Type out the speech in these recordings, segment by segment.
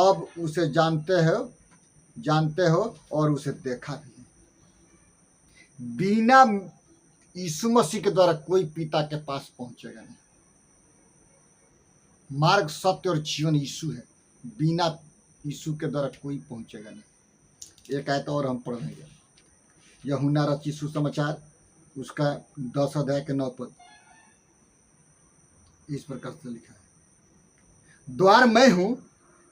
अब उसे जानते हो और उसे देखा भी है। बिना यीशु मसीह के द्वारा कोई पिता के पास पहुंचेगा नहीं। मार्ग, सत्य और जीवन यीशु है। बिना यीशु के द्वारा कोई पहुंचेगा नहीं। एक आयत और हम पढ़ेंगे, यूहन्ना रचित सुसमाचार उसका 10 अध्याय के 9 पद। इस प्रकार से लिखा है, द्वार मैं हूं,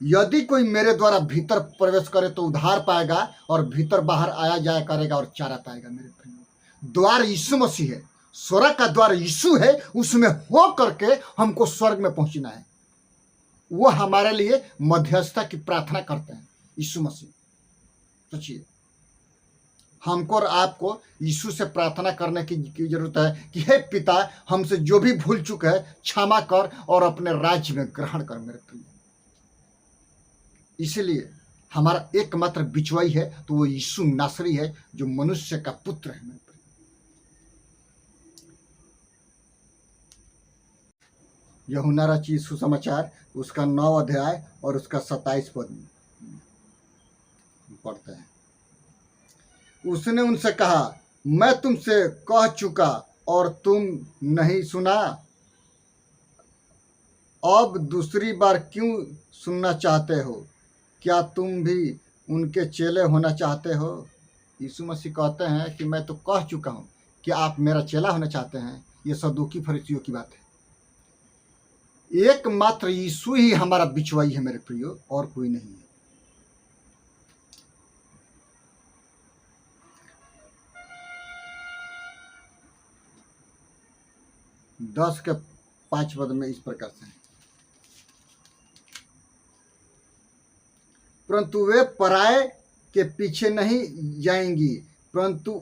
यदि कोई मेरे द्वारा भीतर प्रवेश करे तो उद्धार पाएगा और भीतर बाहर आया जाया करेगा और चारा पाएगा। मेरे प्रिय, द्वार यीशु मसीह है। स्वर्ग का द्वार यीशु है। उसमें हो करके हमको स्वर्ग में पहुंचना है। वो हमारे लिए मध्यस्थता की प्रार्थना करते हैं, यीशु मसीह। सोचिए, हमको और आपको यीशु से प्रार्थना करने की जरूरत है कि हे पिता, हमसे जो भी भूल चुके है क्षमा कर और अपने राज्य में ग्रहण कर। मेरे प्रिय, इसलिए हमारा एकमात्र बिचवाई है तो वो यीशु नासरी है, जो मनुष्य का पुत्र है। मेरे प्रिय, यूहन्ना रचित सुसमाचार उसका 9 अध्याय और उसका 27 पद में पढ़ते हैं। उसने उनसे कहा, मैं तुमसे कह चुका और तुम नहीं सुना, अब दूसरी बार क्यों सुनना चाहते हो? क्या तुम भी उनके चेले होना चाहते हो? यीशु मसीह कहते हैं कि मैं तो कह चुका हूं कि आप मेरा चेला होना चाहते हैं। ये सदूकी फरीसियों की बात है। एकमात्र यीशु ही हमारा बिचवाई है मेरे प्रियो, और कोई नहीं है। दस के 5 पद में इस प्रकार से है, परंतु वे पराये के पीछे नहीं जाएंगी, परंतु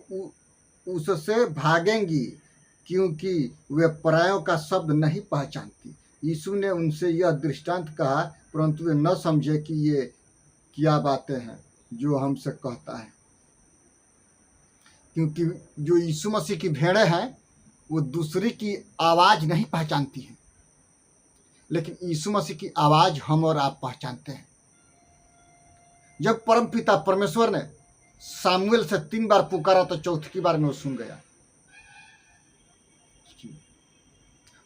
उससे भागेंगी, क्योंकि वे परायों का शब्द नहीं पहचानती। यीशु ने उनसे यह दृष्टांत कहा, परंतु वे न समझे कि ये क्या बातें हैं जो हमसे कहता है। क्योंकि जो यीशु मसीह की भेड़ें हैं वो दूसरी की आवाज नहीं पहचानती है, लेकिन यीशु मसीह की आवाज हम और आप पहचानते हैं। जब परमपिता परमेश्वर ने सामुएल से 3 बार पुकारा तो चौथी बार में वो सुन गया।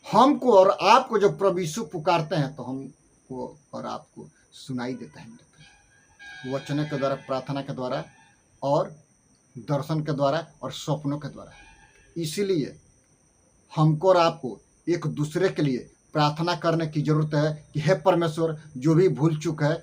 हमको और आपको जब प्रभु यीशु पुकारते हैं तो हमको और आपको सुनाई देता है, वचन के द्वारा, प्रार्थना के द्वारा और दर्शन के द्वारा और स्वप्नों के द्वारा। इसीलिए हमको और आपको एक दूसरे के लिए प्रार्थना करने की जरूरत है कि हे परमेश्वर, जो भी भूल चूक है